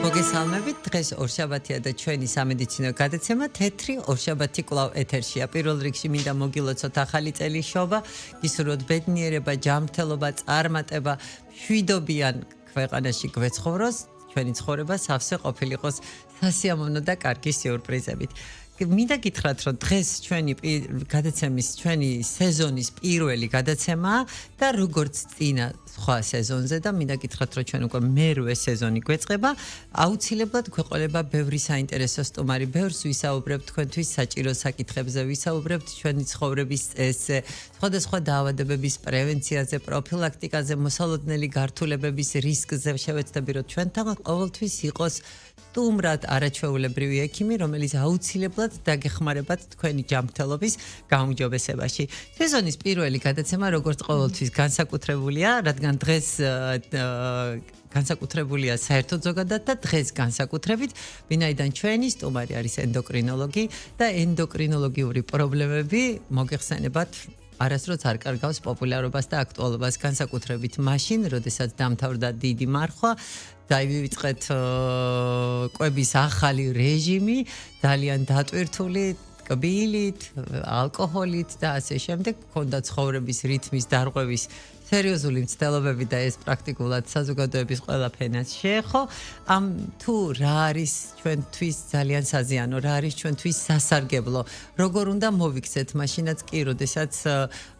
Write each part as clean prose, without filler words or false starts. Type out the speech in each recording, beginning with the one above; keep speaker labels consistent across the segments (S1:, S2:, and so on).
S1: მოგესალმებით, დღეს ორშაბათია და ჩვენი სამედიცინო გადაცემა თეთრი ორშაბათი კვლავ ეთერშია. პირველ რიგში მინდა მოგილოცოთ ახალი წელი შობა, გისურვოთ ბედნიერება, ჯანმრთელობა, წარმატება, მშვიდობიან ქვეყანაში გვეცხოვროს, ჩვენი ცხოვრება სავსე ყოფილიყოს სასიამოვნო და კარგი სიურპრიზებით. მინდა გითხრათ, რომ დღეს ჩვენი გადაცემის, ჩვენი სეზონის პირველი გადაცემაა და როგორც წინა სხვა სეზონზე და მინდა გითხრათ, რომ ჩვენ უკვე მერვე სეზონი გვეწყება, აუცილებლად გვეყოლება ბევრი საინტერესო სტუმარი, ბევრს ვისაუბრებთ თქვენთვის საჭირო საკითხებზე, ვისაუბრებთ ჩვენი ცხოვრების წესზე, სხვადასხვა დაავადებების პრევენციაზე, პროფილაქტიკაზე, მოსალოდნელი გართულებების რისკზე. შევეცდები, რომ ჩვენთან ყოველთვის იყოს სტუმრად არაჩვეულებრივი ექიმი, რომელიც აუცილებლად დაგეხმარებათ თქვენი ჯანმრთელობის გაუმჯობესებაში. სეზონის პირველი გადაცემა როგორც ყოველთვის განსაკუთრებულია, რადგან დღეს განსაკუთრებულია საერთოდ ზოგადად და დღეს განსაკუთრებით, ვინაიდან ჩვენი სტუმარი არის ენდოკრინოლოგი და ენდოკრინოლოგიური პრობლემები მოგეხსენებათ არასდროს არ კარგავს პოპულარობას და აქტუალობას, განსაკუთრებით მაშინ, როდესაც დამთავრდა დიდი მარხვა, დაივიწყეთ კვების ახალი რეჟიმი, ძალიან დატვირთული კბილით, ალკოჰოლით და ასე შემდეგ, ჰქონდა ცხოვრების რითმის დარღვევის სერიოზული მცდელობები და ეს პრაქტიკულად საზოგადოების ყველა ფენას შეეხო. თუ რა არის ჩვენთვის ძალიან საზიანო, რა არის ჩვენთვის სასარგებლო, როგორ უნდა მოვიქცეთ მაშინაც კი, როდესაც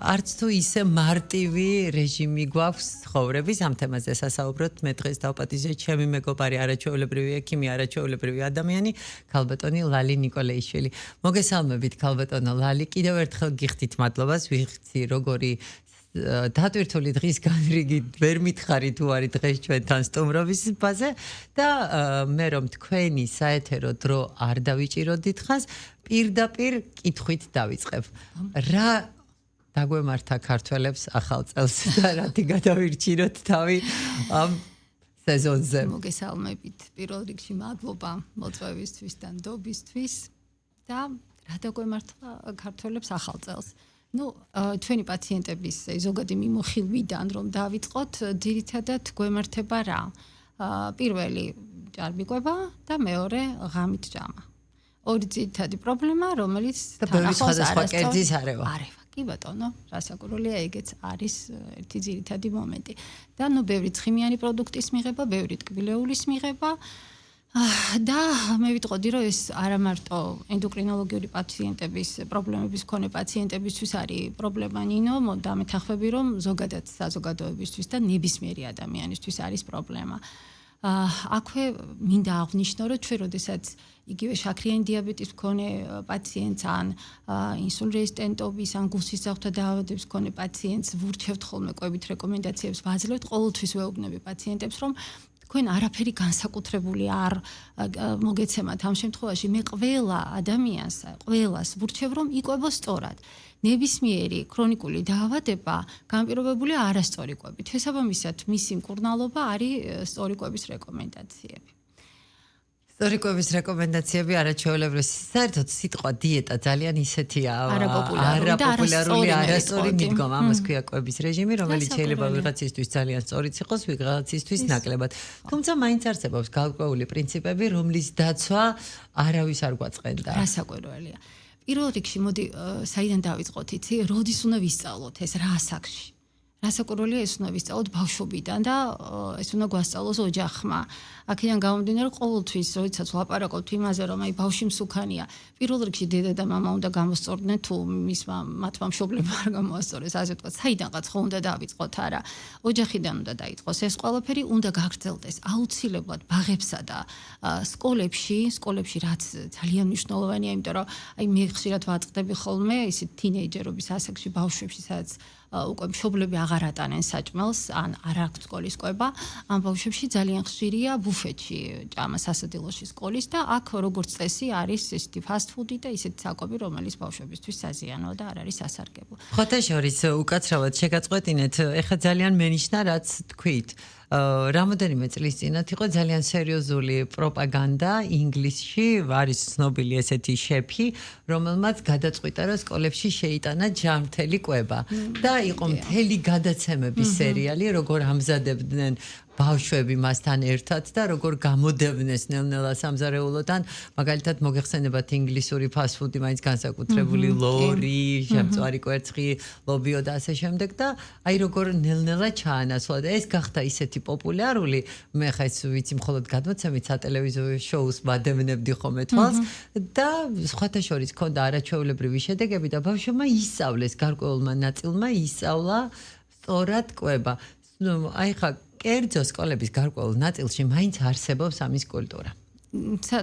S1: არც თუ ისე მარტივი რეჟიმი გვაქვს ცხოვრების, ამ თემაზე სასაუბროთ. მე დღეს დავპატიჟე ჩემი მეგობარი, არაჩვეულებრივი ექიმი, არაჩვეულებრივი ადამიანი, ქალბატონი ლალი ნიკოლეიშვილი. მოგესალმებით, ქალბატონო ლალი, კიდევ ერთხელ გიხდით მადლობას, ვიხცი როგორი დატვირთული დღის განრიგი ვერ მითხარი თუ არის დღეს ჩვენთან სტუმრობის ბაზე და მე რომ თქვენი საეთერო დრო არ დავიჭიროთ დიდხანს, პირდაპირ კითხვით დავიწყებ. რა დაგვემართა ქართველებს ახალ წელს და რათი გადავირჩინოთ თავი ამ სეზონზე?
S2: მოგესალმებით. პირველ რიგში მადლობა მოწვევისთვის და ნდობისთვის და რა დაგვემართა ქართველებს ახალ წელს. ჩვენი პაციენტების ზოგადი მიმოხილვიდან რომ დავიწყოთ, ძირითადად გვემართება რა? პირველი ჭარბიყვება და მეორე ღამით ჭამა. ორი ძირითადი პრობლემა, რომელიც
S1: სხვადასხვა კერძის არევა.
S2: კი ბატონო, რასაკურველია, ეგეც არის ერთი ძირითადი მომენტი. და ბევრი ცხიმიანი პროდუქტის მიღება, ბევრი ტკბილეულის მიღება. და მე ვიტყოდი, რომ ეს არა მარტო ენდოკრინოლოგიური პაციენტების პრობლემების მქონე პაციენტებისთვის არის პრობლემა ნინო, დამეთანხმები, რომ ზოგადად საზოგადოებისთვის და ნებისმიერი ადამიანისთვის არის პრობლემა. აქვე მინდა აღვნიშნო, რომ ჩვენ როდესაც იგივე შაქრიანი დიაბეტის მქონე პაციენტს ან ინსულინრეზისტენტობის ან გულსისხლძარღვთა დაავადების მქონე პაციენტს ვურჩევთ ხოლმე კვებით რეკომენდაციებს ვაძლევთ, ყოველთვის ვეუბნები პაციენტებს, რომ თქვენ არაფერი განსაკუთრებული არ მოგეცემათ ამ შემთხვევაში. მე ყველა ადამიანს, ყველას ვურჩევ, რომ იკვებოს სწორად. ნებისმიერი ქრონიკული დაავადება განპირობებულია არასწორი კვებით. შესაბამისად, მისი მკურნალობა არის სწორი კვების რეკომენდაციები.
S1: სწორი კვების რეკომენდაციები არაჩვეულებრივი. საერთოდ სიტყვა დიეტა ძალიან ისეთია არაპოპულარული, არასწორი მიდგომა. ამას ქვია კვების რეჟიმი, რომელიც შეიძლება ვიღაცისთვის ძალიან სწორიც იყოს, ვიღაცისთვის ნაკლებად. თუმცა მაინც არსებობს გარკვეული პრინციპები, რომლის დაცვა არავის არ გვაწყენდა.
S2: რასაკვირველია. პირველ რიგში მოდი საიდან დავიწყოთ, იცი, როდის უნდა ვისწავლოთ ეს რა ასაკში? რასაკვირველია, ეს უნდა ვისწავლოთ ბავშვობიდან და ეს უნდა გვასწავლოს ოჯახმა. აქედან გამომდინარე, ყოველთვის, როდესაც ვლაპარაკობთ იმაზე, რომ აი ბავშვი მსუქანია, პირველ რიგში დედა და მამა უნდა გამოსწორდნენ, თუ მათმა მშობლებმა არ გამოასწორეს, ასე ვთქვათ, საიდანღაც ხო უნდა დავიწყოთ, არა. ოჯახიდან უნდა დაიწყოს ეს ყველაფერი, უნდა გაგრძელდეს აუცილებლად ბაღებსა და სკოლებში, რაც ძალიან მნიშვნელოვანია, იმიტომ რომ აი მე ხშირად ვაწყდები ხოლმე ისეთ თინეიჯერობის ასაკში ბავშვებში, სადაც უკვე მშობლები აღარ ატანენ საჭმელს, ან არ აქვს სკოლის კვება, ამ ბავშვებში ძალიან ხშირია ბუფეტში ჭამა სასადილოში სკოლის და აქ როგორც წესი არის ესეთი ფასტ ფუდი და ისეთი საკვები, რომელიც ბავშვებისთვის საზიანოა და არ არის სასარგებლო.
S1: ხოთეშორის უკაცრავად შეგაწყვეტინეთ, ეხლა ძალიან მენიშნა რაც თქვით. რამოდენიმე წლის წინათ იყო ძალიან სერიოზული პროპაგანდა ინგლისში, არის ცნობილი ესეთი შეფი, რომელმაც გადაწყვიტა, რომ სკოლებში შეიტანა ჯანმრთელი კვება და იყო მთელი გადაცემების სერიალი, როგორ ამზადებდნენ ბავშვები მასთან ერთად და როგორ გამოდევნეს ნელ-ნელა სამზარეულოდან, მაგალითად მოგეხსენებათ ინგლისური ფასტ-ფუდი, მაინც განსაკუთრებული ლორი, შემწვარი კვერცხი, ლობიო და ასე შემდეგ და აი როგორ ნელ-ნელა ჩაანაცვლა და ეს გახდა ისეთი პოპულარული, მე ხა ეს ვიცი მხოლოდ გადმოცემით სატელევიზიო შოუს ვადევნებდი ხოლმე თვალს და სხვათა შორის ქონდა არაჩვეულებრივი შედეგები და ბავშვებმა ისწავლეს, გარკვეულმა ნაწილმა ისწავლა სწორად კვება. აი ხა კერძო სკოლების გარკვეულ ნაწილში მაინც არსებობს ამის კულტურა.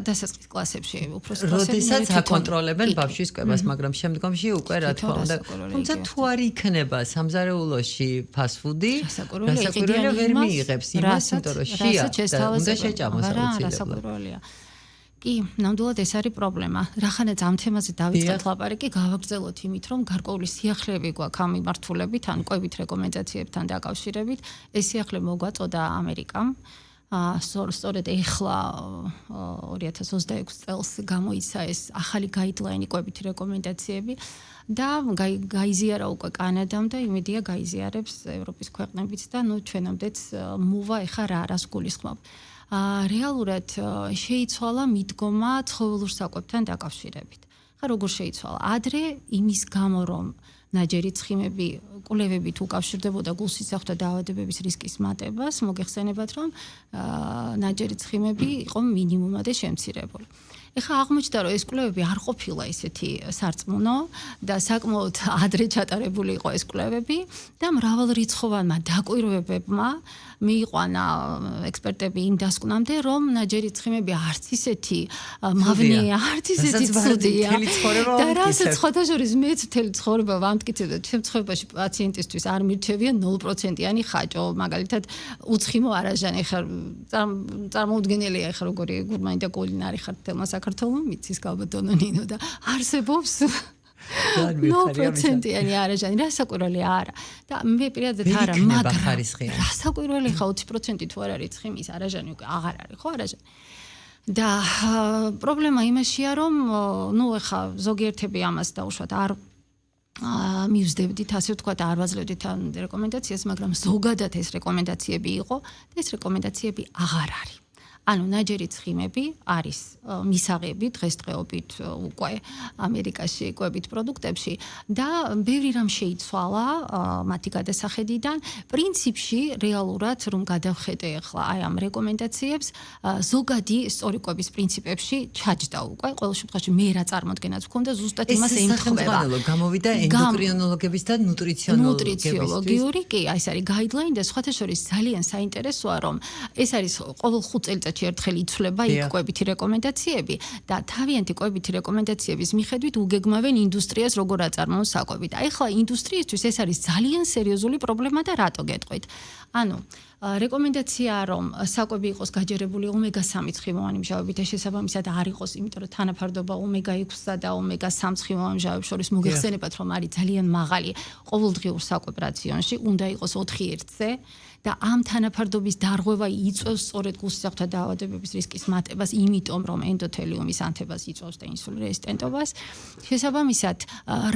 S2: დასაწყის კლასებში, უფროს
S1: კლასებში. როდესაც აკონტროლებენ ბავშვის კვებას, მაგრამ შემდგომში უკვე რა თქმა უნდა, თუმცა თუ არ იქნება სამზარეულოში ფასტ-ფუდი, დასაკვირველი ვერ მიიღებს იმას, იმიტომ რომ შია და უნდა შეჭამოს აუცილებლად.
S2: კი, ნამდვილად ეს არის პრობლემა. რახანაც ამ თემაზე დავიწყეთ ლაპარაკი, გავაგრძელოთ იმით, რომ გარკვეული სიახლეები გვაქვს ამ მიმართულებით, ან კვებით რეკომენდაციებთან დაკავშირებით. ეს სიახლე მოგვაწოდა ამერიკამ. სწორედ ეხლა 2026 წელს გამოიცა ეს ახალი გაიდლაინი კვებითი რეკომენდაციები და გაიზიარა უკვე კანადამ და იმედია გაიზიარებს ევროპის ქვეყნებიც და ჩვენამდეც მოვა ეხა რას გულისხმობ. რეალურად შეიცვალა მიდგომა ცხოველურ საკვებთან დაკავშირებით. ხა როგორ შეიცვალა? ადრე იმის გამო რომ ნაჯერი ცხიმები კვლევებით უკავშირდებოდა გულსისხლთა დაავადებების რისკის მატებას, მოგეხსენებათ რომ ნაჯერი ცხიმები იყო მინიმუმად შემცირებული. ეხლა აღმოჩნდა რომ ეს კვლევები არ ყოფილა ისეთი სარწმუნო და საკმაოდ ადრე ჩატარებული იყო ეს კვლევები და მრავალრიცხოვანმა დაკვირვებებმა მიიყვანა ექსპერტები იმ დასკვნამდე რომ ნაჯერი ცხიმები არც ისეთი მავნეა, არც ისეთი ცუდია და რასაც სხვათა შორის მეც მთელი ცხოვრება ვამტკიცებდა ჩემ ცხოვრებაში პაციენტისთვის არ მირჩევია 0%-იანი ხაჭო, მაგალითად უცხიმო არაჟანი, ხარ წარმოუდგენელია ხარ როგორი გურმანი და კულინარი ხარ თელმა საქართველოს მიცის გალბატონო ნინო და არსებობს 0%-იანი არაჟანი, რასაკვირველი არა. და მე პირადად არა, მაგრამ რასაკვირველი ხა 20% თუ არ არის ცხიმის არაჟანი, უკვე აღარ არის ხო არაჟანი. და პრობლემა იმაშია, რომ ეხა ზოგიერთები ამას დაუშვათ არ მივსდებდით, ასე ვთქვათ, არ ვაძლევდით ამ რეკომენდაციას, მაგრამ ზოგადად ეს რეკომენდაციები იყო და ეს რეკომენდაციები აღარ არის. ანუ ნაჯერი ცხიმები არის მისაღები დღესდღეობით უკვე ამერიკაში კვებით პროდუქტებში და ბევრი რამ შეიცვალა მათი გადასახედიდან. პრინციპში რეალურად რომ გადავხედე ახლა აი ამ რეკომენდაციებს, ზოგადი სწორი კვების პრინციპებში ჩაჯდა უკვე. ყოველ შემთხვევაში მე რა წარმოდგენაც მქონდა ზუსტად იმას ემთხვევა.
S1: გამოვიდა ენდოკრინოლოგების და
S2: ნუტრიციონოლოგიური, კი, ეს არის გაიდლაინი და სხვათა შორის ძალიან საინტერესოა რომ ეს არის ყოველ 5 წელიწადში ერთხელ იცვლება იქ კვებითი რეკომენდაციები და თავიანთი კვებითი რეკომენდაციების მიხედვით უგეგმავენ ინდუსტრიას როგორ აწარმოონ საკვებით. აი ხლა ინდუსტრიისთვის ეს არის ძალიან სერიოზული პრობლემა და რატო გეტყვით? ანუ რეკომენდაციაა რომ საკვები იყოს გაჯერებული ომეგა-3 ცხიმოვანი მჟავებით და შესაბამისად არ იყოს, იმიტომ რომ თანაფარდობა ომეგა-6-სა და ომეგა-3 ცხიმოვან მჟავებს შორის მოგეხსენებათ რომ არის ძალიან მაღალი ყოველდღიურ საკვებ რაციონში, უნდა იყოს 4-1-ზე და ამ თანაფარდობის დარღვევა იწვევს სწორედ გულსისხლთა დაავადებების რისკის მატებას, იმიტომ რომ ენდოთელიუმის ანთებას იწვევს და ინსულინ რეზისტენტობას. შესაბამისად,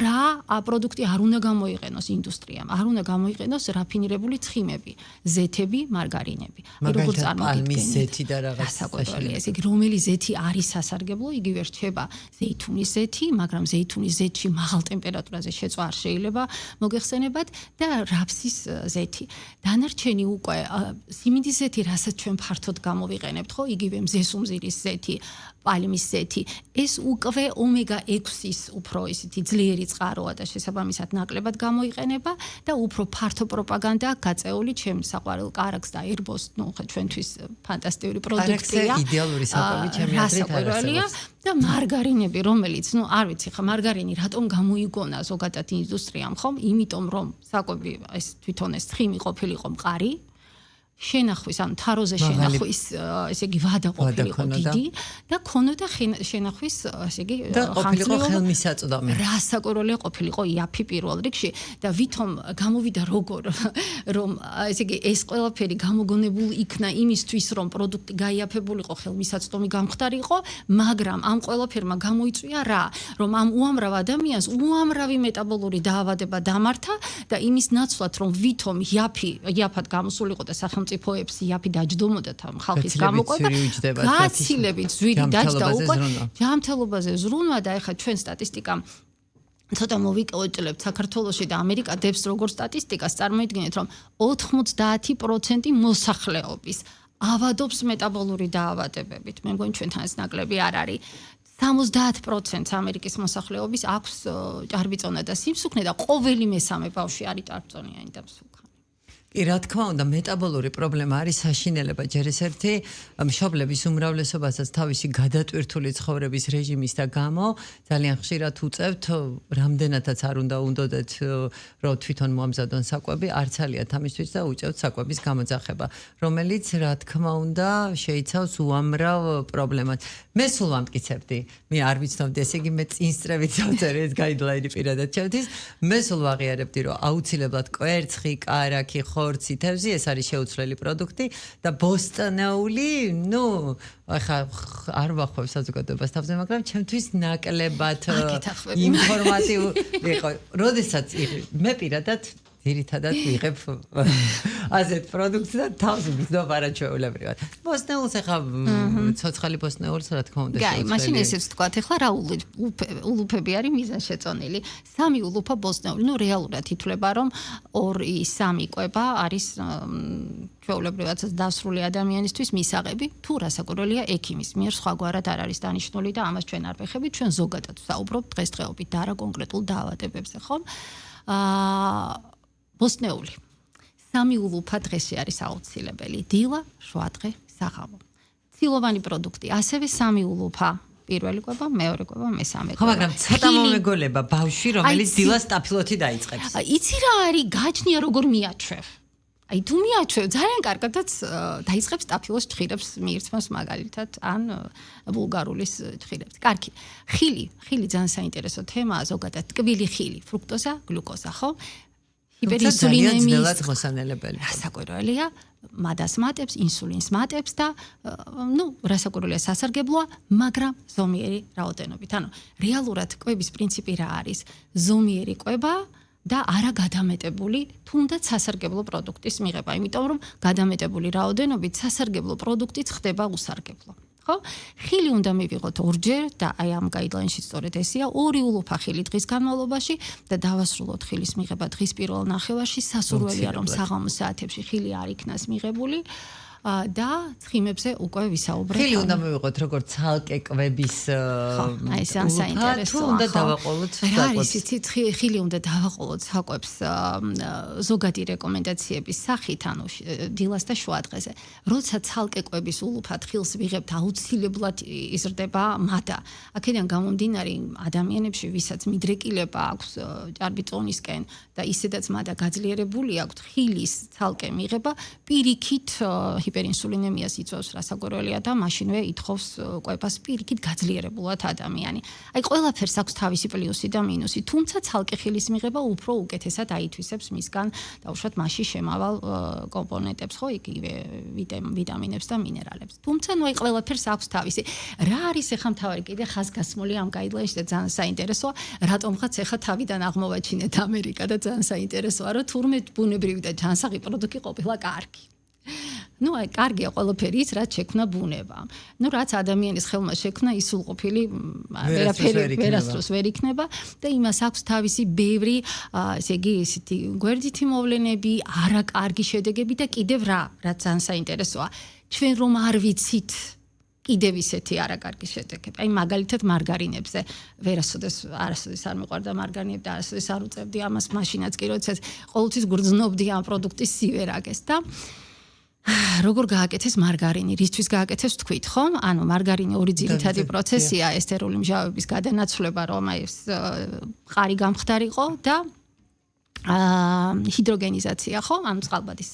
S2: რა პროდუქტი არ უნდა გამოიყენოს ინდუსტრიამ? არ უნდა გამოიყენოს რაფინირებული ცხიმები, ზეთები, მარგარინები.
S1: როგორ წარმოგიდგენთ? ზეთი და რაღაც
S2: სასაკუთრებია, ესე იგი, რომელი ზეთი არის სასარგებლო, იგივე რჩება ზეითუნის ზეთი, მაგრამ ზეითუნის ზეთში მაღალ ტემპერატურაზე შეწვა არ შეიძლება მოგეხსენებათ და რაფსის ზეთი. დანარჩენი უკვე სიმინდის ზეთი, რასაც ჩვენ ფართოდ გამოვიყენებთ, ხო? იგივე მზესუმზირის ზეთი, პალმის ზეთი. ეს უკვე ომეგა-6-ის უფრო ისეთი ძლიერი წყაროა და შესაბამისად ნაკლებად გამოიყენება და უფრო ფართო პროპაგანდა გაწეული ჩემ საყვარელ კარაქს და ერბოს, ჩვენთვის ფანტასტიკური პროდუქტია.
S1: იდეალური საკვები ჩემი აზრით
S2: არასაკურველია და მარგარინები, რომელიც, არ ვიცი, ხა მარგარინი რატომ გამოიგონა ზოგადად ინდუსტრიამ, ხომ? იმიტომ რომ საკვები ეს თვითონ ეს ცხიმი ყოფილიყო მყარი. შენახვის, ანუ თაროზე შენახვის, ესე იგი ვადა ყოფილიყო დიდი და ქონოდა შენახვის, ესე იგი
S1: ყოფილიყო ხელმისაწვდომი.
S2: რასაკვირველია ყოფილიყო იაფი პირველ რიგში და ვითომ გამოვიდა როგორ რომ ესე იგი ეს ყველაფერი გამოგონებულ იქნა იმისთვის რომ პროდუქტი გაიაფებულიყო, ხელმისაწვდომი გამხდარიყო, მაგრამ ამ ყველაფერმა გამოიწვია რა? რომ ამ უამრავ ადამიანს უამრავი მეტაბოლური დაავადება დამართა და იმის ნაცვლად რომ ვითომ იაფად გამოსულიყო და სახელმწიფო სახელმწიფოებს იაფი დაჯდომოდათ ამ ხალხის გამოყვება. გაცილებით ზვირი დაჯდა უკვე ჯანმრთელობაზე ზრუნვა და ეხლა ჩვენ სტატისტიკა ცოტა მოვიკოჭლებთ საქართველოში და ამერიკა დებს როგორ სტატისტიკას წარმოიდგინეთ რომ 90% მოსახლეობის ავადობს მეტაბოლური დაავადებებით. მე მგონი ჩვენთან ეს ნაკლები არ არის. 70% ამერიკის მოსახლეობის აქვს ჭარბიწონა და სიმსუქნე და ყოველი მესამე ბავშვი არის ჭარბწონიანი და მსუქანი.
S1: კი, რა თქმა უნდა, მეტაბოლური პრობლემა არის საშინელება. ჯერ ეს ერთი მშობლების უმრავლესობასაც თავისი გადატვირთული ცხოვრების რეჟიმის და გამო ძალიან ხშირად უწევთ, რამდენადაც არ უნდა უნდოდეთ, რომ თვითონ მოამზადონ საკვები, არ ცალიათ ამისთვის და უწევთ საკვების გამოძახება, რომელიც რა თქმა უნდა შეიცავს უამრავ პრობლემას. მე სულ ვამტკიცებდი, მე არ ვიცნობდი, ესე იგი მე წინსწრებით დავწერე ეს გაიდლაინი პირადად ჩემთვის. მე სულ ვაღიარებდი, რომ აუცილებლად კვერცხი, კარაქი, ხორცი, თევზი ეს არის შეუცვლელი პროდუქტი და ბოსტნეული, ახლა არ ვახვევ საზოგადოებას თავზე, მაგრამ ჩემთვის ნაკლებად ინფორმატიული იყო. როდესაც მე პირადად ძირითადად ვიღებ ასეთ პროდუქტს და თავს ვგრძნობ არაჩვეულებრივად. ბოსტნეულს ახლა ცოცხალი ბოსტნეულს რა თქმა უნდა
S2: შეუძლია. მაშინ ესეც თქვათ, ახლა რა ულუფები არის მიზანშეწონილი. 3 ულუფა ბოსტნეული, რეალურად ითვლება რომ 2-3 კვება არის ჩვეულებრივადაც დასრული ადამიანისთვის მისაღები, თუ რასაკვირველია ექიმის მიერ სხვაგვარად არ არის დანიშნული და ამას ჩვენ არ ვეხებით, ჩვენ ზოგადად ვსაუბრობთ დღესდღეობით და არა კონკრეტულ დაავადებებზე, ხომ? ბოსტნეული. 3 ულუფა დღეში არის აუცილებელი. დილა, შუადღე, საღამო. ცილოვანი პროდუქტი, ასევე 3 ულუფა. პირველი კვება, მეორე კვება, მესამე კვება.
S1: ხო, მაგრამ ცოტა მომეგოლება ბავშვი, რომელიც დილას სტაფილოთი დაიწყებს.
S2: იცი რა არის, გაჩნია როგორ მიაჩვევ. თუ მიაჩვევ, ძალიან კარგადაც დაიწყებს სტაფილოს ჭხირებს მიირთმევს მაგალითად, ან ბულგარულის ჭხირებს. კარგი. ხილი ძალიან საინტერესო თემაა, ზოგადად ტკბილი ხილი, ფრუქტოზა, გლუკოზა, ხო?
S1: ჰიპერინსულინემიის მოსანელებელი.
S2: რასაკვირველია, მადას მატებს, ინსულინს მატებს და რასაკვირველია სასარგებლოა, მაგრამ ზომიერი რაოდენობით. ანუ რეალურად კვების პრინციპი რა არის? ზომიერი კვება და არა გადამეტებული, თუნდაც სასარგებლო პროდუქტის მიღება, იმიტომ რომ გადამეტებული რაოდენობით სასარგებლო პროდუქტიც ხდება უსარგებლო. ხო? ხილი უნდა მივიღოთ 2-ჯერ და აი ამ გაიდლაინში სწორედ ესია 2 ულუფა ხილი დღის განმავლობაში და დავასრულოთ ხილის მიღება დღის პირველ ნახევარში, სასურველია რომ საღამოს საათებში ხილი არ იქნას მიღებული. და ცხიმებზე უკვე ვისაუბრეთ.
S1: ხილი უნდა მივიღოთ როგორც ცალკე კვების
S2: ეს ან საინტერესოა.
S1: უნდა დავაყოლოთ
S2: საკვებს. ხილი უნდა დავაყოლოთ საკვებს ზოგადი რეკომენდაციების სახით, ანუ დილას და შუადღეზე. როცა ცალკე კვების ულუფად ხილს ვიღებთ, აუცილებლად იზრდება მადა. აქედან გამომდინარე ადამიანებში, ვისაც მიდრეკილება აქვს ჭარბიწონისკენ და ისედაც მადა გაძლიერებული აქვს, ხილის ცალკე მიღება პირიქით ჰიპერინსულინემიას იწვევს რასაკვირველია და მაშინვე ითხოვს კვებას პირიქით გაძლიერებულად ადამიანი. აი ყველაფერს აქვს თავისი პლუსი და მინუსი, თუმცა ცალკე ხილის მიღება უფრო უკეთესად აითვისებს მისგან დაუშვათ მასში შემავალ კომპონენტებს, ხო, იგივე ვიტამინებს და მინერალებს. თუმცა ნუ აი ყველაფერს აქვს თავისი. რა არის ახლა მთავარი კიდე ხაზგასმული ამ გაიდლაინში და ძალიან საინტერესოა, რატომღაც ახლა თავიდან აღმოვაჩინეთ ამერიკა და ძალიან საინტერესოა, რომ თურმე ბუნებრივი და ჯანსაღი პროდუქტი ყოფილა კარგი. აი კარგია ყველაფერი ის რაც შექმნა ბუნება. რაც ადამიანის ხელმა შექმნა ის სულყოფილი ვერასდროს ვერ იქნება და იმას აქვს თავისი ბევრი ესე იგი ისეთი გვერდითი მოვლენები, არა კარგი შედეგები და კიდევ რაც ძალიან საინტერესოა. ჩვენ რომ არ ვიცით კიდევ ისეთი არა კარგი შედეგები. აი მაგალითად მარგარინებზე არასოდეს არ მიყვარდა მარგარინები და არასოდეს არ უწევდი ამას მაშინაც კი როდესაც ყოველთვის გრძნობდი ამ პროდუქტის სივერაგეს და როგორ გააკეთეს მარგარინი, რისთვის გააკეთეს თქვით, ხო? ანუ მარგარინი ორი ძირითადი პროცესია, ესთერული მჟავების გადანაცვლება, რომ აი ეს მყარი გამხდარიყო და ჰიდროგენიზაცია, ხო? ანუ წყალბადის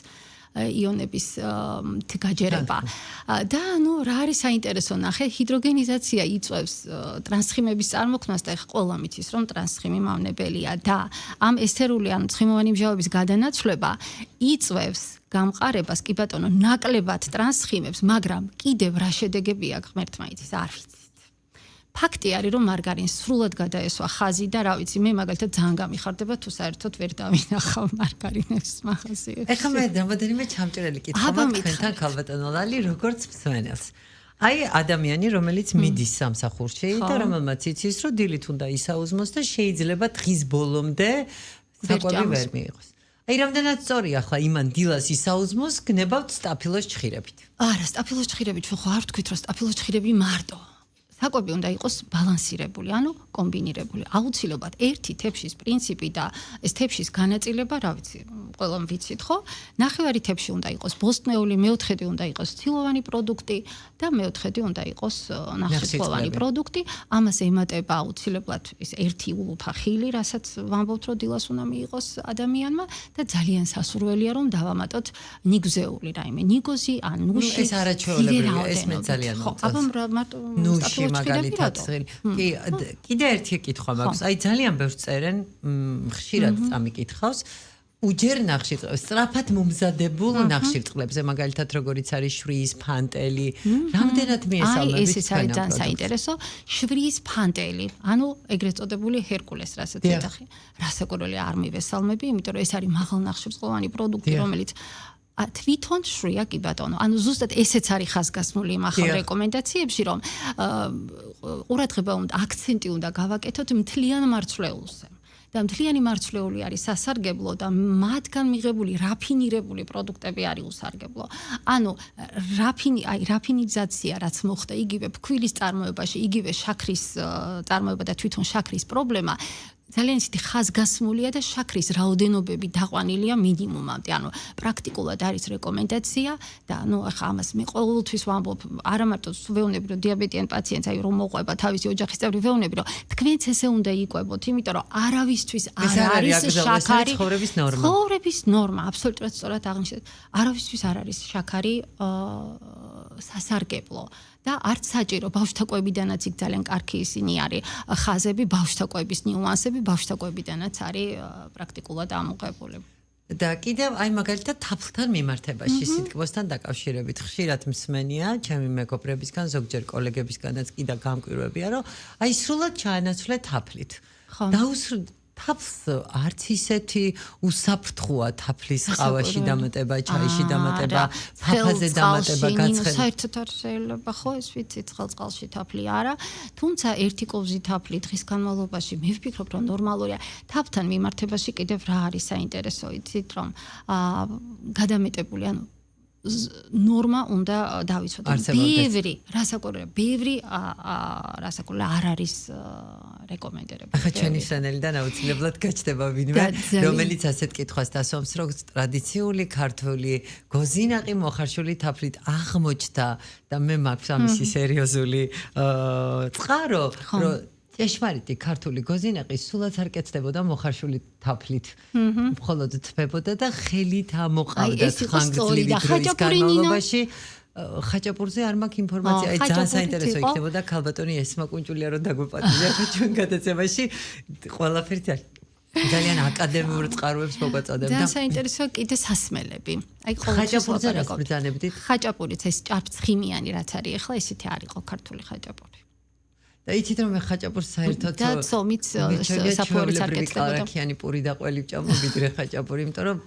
S2: იონების გაჯერება. და რა არის საინტერესო ნახე, ჰიდროგენიზაცია იწვევს ტრანსხიმების წარმოქმნას და ყველა მითის რომ ტრანსხიმი მავნებელია და ამ ესთერული ანუ ცხიმოვანი მჟავების გადანაცვლება იწვევს გამყარებას, კი ბატონო, ნაკლებად ტრანსხიმებს, მაგრამ კიდევ რა შედეგები აქვს ღმერთმა იცის, არ ვიცით. ფაქტი არის რომ მარგარინს სრულად გადაესვა ხაზი და რა ვიცი მე მაგალითად ძალიან გამიხარდება თუ საერთოდ ვერ დავინახავ მარგარინებს მაღაზიებში.
S1: ეხლა მე რამოდენიმე ჩამჭრელი კითხვა მაქვს თქვენთან ქალბატონო ლალი როგორც მსმენელს. აი ადამიანი რომელიც მიდის სამსახურში და რომელმაც იცის რომ დილით უნდა ისაუზმოს და შეიძლება დღის ბოლომდე საკვები ვერ მიიღოს. აი რამდენად სწორია ახლა იმან დილას ისაუზმოს გნებავთ სტაფილოს ჩხირებით.
S2: არა, სტაფილოს ჩხირებით ხო არ ვთქვით რომ სტაფილოს ჩხირები მარტო. საკვები უნდა იყოს ბალანსირებული, ანუ კომბინირებული. აუცილებლად ერთი თეფშის პრინციპი და ეს თეფშის განაწილება, რა ვიცი, ყველამ ვიცით, ხო? ნახევარი თეფში უნდა იყოს ბოსტნეული, მეოთხედი უნდა იყოს ცილოვანი პროდუქტი და მეოთხედი უნდა იყოს ნახშირწყლოვანი პროდუქტი. ამას ემატება აუცილებლად ეს ერთი ულუფა ხილი, რასაც ვამბობთ, რომ დილას უნდა მიიღოს ადამიანმა და ძალიან სასურველია რომ დავამატოთ ნიგზეული რაიმე, ნიგოზი ან ნუში.
S1: ეს არაჩვეულებრივია, ეს მე ძალიან მომწონს.
S2: აბა მარტო
S1: ნუში მაგალითად კი კიდე ერთი კითხვა მაქვს. აი ძალიან ბევრს წერენ, ხშირად წამიკითხავს. უჯერ ნახშირწყლებს, სწრაფად მომზადებულ ნახშირწყლებზე, მაგალითად როგორიც არის შვრიის ფანტელი, რამდენად მიესალმებით
S2: აი ეს არის ძალიან საინტერესო, შვრიის ფანტელი, ანუ ეგრეთ წოდებული ჰერკულეს, რასაც ეძახი. რასაკვირველია არ მივესალმები, იმიტომ რომ ეს არის მაღალ ნახშირწყლოვანი პროდუქტი, რომელიც თვითონ შვრია კი ბატონო. ანუ ზუსტად ესეც არის ხაზგასმული იმ ახალ რეკომენდაციებში, რომ ყურადღება უნდა აქცენტი უნდა გავაკეთოთ მთლიან მარცვლეულზე. და მთლიანი მარცვლეული არის სასარგებლო და მათგან მიღებული რაფინირებული პროდუქტები არის უსარგებლო. ანუ რაფინიზაცია რაც მოხდა იგივე ფქვილის წარმოებაში, იგივე შაქრის წარმოება და თვითონ შაქრის პრობლემა ძალიან ისეთი ხაზგასმულია და შაქრის რაოდენობები დაყვანილია მინიმუმამდე. ანუ პრაქტიკულად არის რეკომენდაცია და ანუ ახლა ამას მე ყოველთვის ვამბობ, არა მარტო ვეუბნები რომ დიაბეტიან პაციენტს, აი რომ მოყვება თავისი ოჯახის წევრი ვეუბნები რომ თქვენც ესე უნდა იყვებოთ, იმიტომ რომ არავისთვის არ არის შაქარი ცხოვრების ნორმა, აბსოლუტურად სწორად აღნიშნეთ. არავისთვის არ არის შაქარი სასარგებლო. და არც საჭირო ბავშვთა კვებიდანაც იქ ძალიან კარგი ისინი არის ხაზები, ბავშვთა კვების ნიუანსები, ბავშვთა კვებიდანაც არის პრაქტიკულად ამოღებული.
S1: და კიდევ აი მაგალითად თაფლთან მიმართებაში სიტყვასთან დაკავშირებით ხშირად მსმენია ჩემი მეგობრებისგან, ზოგჯერ კოლეგებისგანაც კიდე გამკვირვებია, რომ აი სრულად ჩაანაცვლე თაფლით. თაფლს არც ისეთი უსაფრთხოა თაფლის ყავაში დამატება, ჩაიში დამატება, ფაფაზე დამატება, გაცხელი.
S2: საერთოდ არ შეიძლება ხო ეს ვიცით წყალში თაფლი არა, თუმცა ერთი კოვზი თაფლი დღის განმავლობაში მე ვფიქრობ რომ ნორმალურია. თაფლთან მიმართებაში კიდევ რა არის საინტერესო, იცით რომ გადამეტებული, ანუ ნორმა უნდა დავიცვათ. ბევრი, რასაკვირველია, არ არის რეკომენდებული.
S1: ახლა ჩვენი მსმენელიდან აუცილებლად გაჩნდება ვინმე, რომელიც ასეთ კითხვას დასვამს, რომ ტრადიციული ქართული გოზინაყი მოხარშული თაფლით აღმოჩნდა და მე მაქვს ამისი სერიოზული წყარო, რომ ჭეშმარიტი ქართული გოზინაყი სულაც არ კეთდებოდა მოხარშული თაფლით. მხოლოდ თბებოდა და ხელით ამოყავდა ხანგრძლივი დროის განმავლობაში. ხაჭაპურზე არ მაქვს ინფორმაცია, აი ძალიან საინტერესო იქნებოდა ქალბატონი ესმა კუნჭულია რომ დაგვეპატიჟა ჩვენ გადაცემაში ყველაფერი ძალიან აკადემიურ წყაროებს მოგვაწოდებდა.
S2: ძალიან საინტერესოა კიდე სასმელები. აი
S1: ხაჭაპურზე რა ბრძანებდით?
S2: ხაჭაპურიც ეს ჭარბცხიმიანი რაც არის, ახლა ესეთი არ იყო ქართული ხაჭაპური.
S1: და იცით რომ მე ხაჭაპურს საერთოდ
S2: და ცომიც საფუარიც არ კეთდებოდა.
S1: კარაქიანი პური და ყველი ვჭამო ვიდრე ხაჭაპური, იმიტომ რომ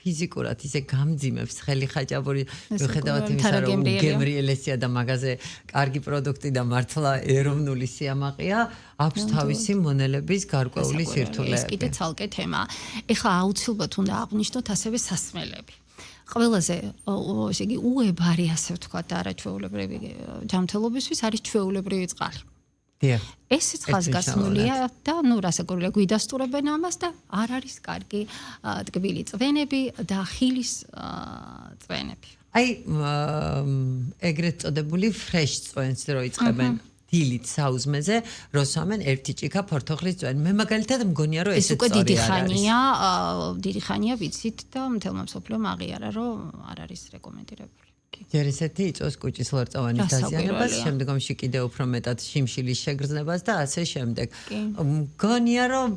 S1: ფიზიკურად ისე გამძიმებს ხელი ხაჭაპური, მიუხედავად იმისა რომ გემრიელესია და მაგაზე კარგი პროდუქტი და მართლა ეროვნული სიამაყეა, აქვს თავისი მონელების გარკვეული სირთულეები.
S2: ეს კიდე ცალკე თემაა. ეხლა აუცილებლად უნდა აღვნიშნოთ ასევე სასმელები. ყველაზე ესე იგი უებარი ასე ვთქვათ არაჩვეულებრივი ჯანმრთელობისთვის არის ჩვეულებრივი წყალი. ესეც ხაზგასმულია და ნუ რასაკვირველია გვიდასტურებენ ამას და არ არის კარგი ტკბილი წვენები და ხილის წვენები.
S1: აი ეგრეთ წოდებული ფრეშ წვენს რო იწყებენ დილით საუზმეზე, როსვამენ ერთი ჭიქა ფორთოხლის წვენი. მე მაგალითად მგონია რომ ესეც სწორი არის.
S2: დიდი ხანია ვიცით და მთელმა მსოფლიომ აღიარა რომ არ არის რეკომენდირებული.
S1: ჯერ ისეთი იწვევს კუჭის ლორწოვანის დაზიანებას, შემდგომში კიდე უფრო მეტად შიმშილის შეგრძნებას და ასე შემდეგ. მგონია რომ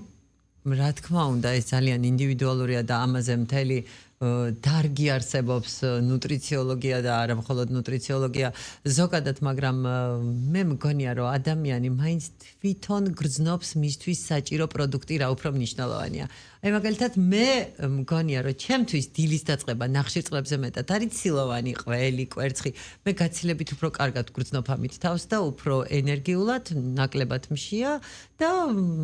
S1: რა თქმა უნდა ეს ძალიან ინდივიდუალურია და ამაზე მთელი დარგი არსებობს ნუტრიციოლოგია და არა მხოლოდ ნუტრიციოლოგია ზოგადად, მაგრამ მე მგონია რომ ადამიანი მაინც თვითონ გრძნობს მისთვის საჭირო პროდუქტი რა უფრო მნიშვნელოვანია. აი მაგალითად მე მგონია რომ ჩემთვის დილის დაწყება ნახშირწყლებზე მეტად არის ცილოვანი, ყველი, კვერცხი. მე გაცილებით უფრო კარგად გრძნობ ამით თავს და უფრო ენერგიულად, ნაკლებად მშია და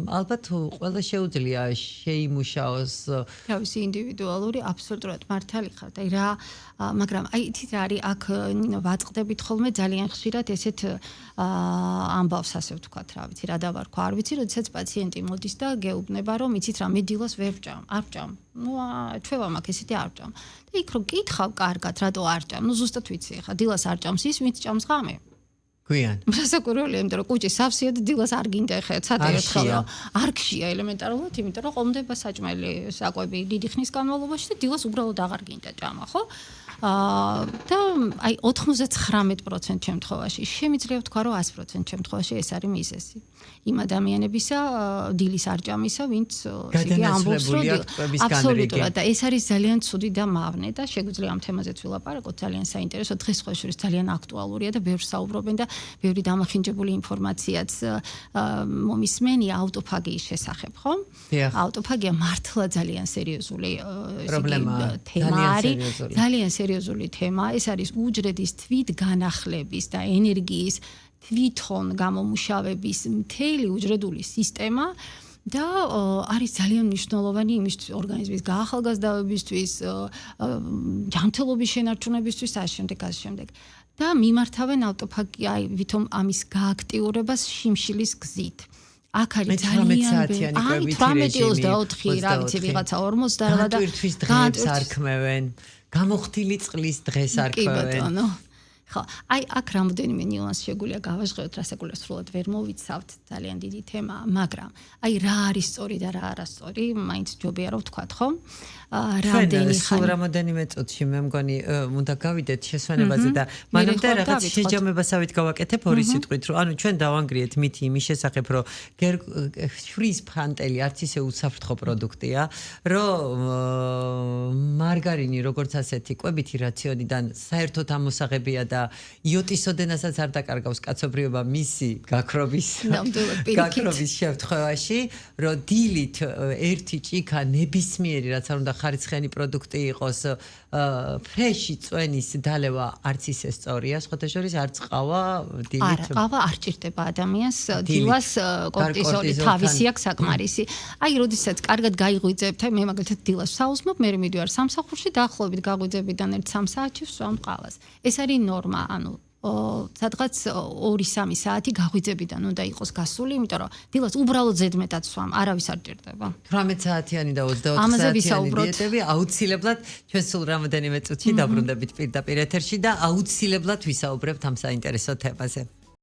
S1: ალბათ ყველა შეუძლია შეიმუშაოს.
S2: თავისი ინდივიდუალური აბსოლუტურად მართალი ხართ. აი რა, მაგრამ აი იცით რა არის აქ ნინო ვაწყდებით ხოლმე ძალიან ხშირად ესეთ ამბავს ასე ვთქვათ, რა ვიცი, რა დავარქვა, არ ვიცი, როდესაც პაციენტი მოდის და გეუბნება რომ იცით რა, მე დილას ვერ ვჭამ, არ ვჭამ. ნუ ჩვევა მაქვს ესეთი არ ვჭამ. და იქ რომ კითხავ კარგად, რატო არ ვჭამ? ნუ ზუსტად ვიცი ხა, დილას არ ჭამს ის, ვინც ჭამს ღამე.
S1: გვიან.
S2: სასაკურველია, იმიტომ რომ კუჭი სავსეა და დილას არ გინდა ხე, ცოტა ერთხელ რომ არ გშია ელემენტარულად, იმიტომ რომ ყომდება საჭმელი საკვები დიდი ხნის განმავლობაში და დილას უბრალოდ აღარ გინდა ჭამა, ხო? და აი 99% შემთხვევაში შემიძლია ვთქვა რომ 100% შემთხვევაში ეს არის მიზეზი. იმ ადამიანებისა დილის არჭამისა, ვინც ისე ამბობს რომ აბსოლუტურად და ეს არის ძალიან ცუდი და მავნე და შეგვიძლია ამ თემაზეც ვილაპარაკოთ, ძალიან საინტერესო, დღეს ყოველშორის ძალიან აქტუალურია და ბევრს საუბრობენ და ბევრი დამახინჯებული ინფორმაციაც მომისმენია ავტოფაგიის შესახებ, ხო? ავტოფაგია მართლა ძალიან სერიოზული თემა არის, ძალიან სერიოზული თემა, ეს არის უჯრედის თვითგანახლების და ენერგიის თვითონ გამომუშავების მთელი უჯრედული სისტემა და არის ძალიან მნიშვნელოვანი იმისთვის ორგანიზმის გაახალგაზრდავებისთვის, ჯანმრთელობის შენარჩუნებისთვის, ასე შემდეგ. და მიმართავენ ავტოფაგია ვითომ ამის გააქტიურებას შიმშილის გზით. აქ არის ძალიან 18-24 რა ვიცი ვიღაცა 48 და
S1: განტვირთვის დღეს არქმევენ. გამოხდილი წყლის დღეს არქმევენ.
S2: ხო, აი აქ რამოდენიმე ნიუანსი შეგვიძლია გავაჟღეროთ, რასაკურველია სრულად ვერ მოვიცავთ, ძალიან დიდი თემაა, მაგრამ აი რა არის სწორი და რა არასწორი, მაინც ჯობია რომ ვთქვათ, ხო? რამდენი
S1: სულ რამოდენიმე წუთში მე მგონი უნდა გავიდეთ შესვენებაზე და მანამდე რაღაც შეჯამებასავით გავაკეთებ ორი სიტყვით, რომ ანუ ჩვენ დავანგრიეთ მითი იმის შესახებ, რომ შვრიის ფანტელი არც ისე უსაფრთხო პროდუქტია, რომ მარგარინი როგორც ასეთი კვებითი რაციონიდან საერთოდ ამოსაღებია და იოტისოდენასაც არ დაკარგავს კაცობრიობა მისი გაქრობის შემთხვევაში, რომ დილით ერთი ჭიქა ნებისმიერი რაც არ უნდა ხარისხიანი პროდუქტი იყოს, ფრეში წვენის დალევა არც ისე სწორია, სხვათა შორის არც ყავა დილით.
S2: არა, ყავა არ ჭირდება ადამიანს დილას კორტიზოლი თავისი აქვს საკმარისი. აი, როდესაც კარგად გაიღვიძებთ, აი მე მაგალითად დილას საუზმობ, მე მივიდივარ სამსახურში, დაახლოებით გაღვიძებიდან 1-3 საათში ვსვამ ყავას. ეს არის ნორმა, ანუ სადღაც 2-3 საათი გაღვიძებიდან უნდა იყოს გასული, იმიტომ რომ დილას უბრალოდ ზედმეტად სვამ, არავის არ ჭირდება.
S1: 18 საათიანი და 24 საათიანი დიეტები აუცილებლად ჩვენ სულ რამოდენიმე წუთში დაბრუნდებით პირდაპირ ეთერში და აუცილებლად ვისაუბრებთ ამ საინტერესო თემაზე.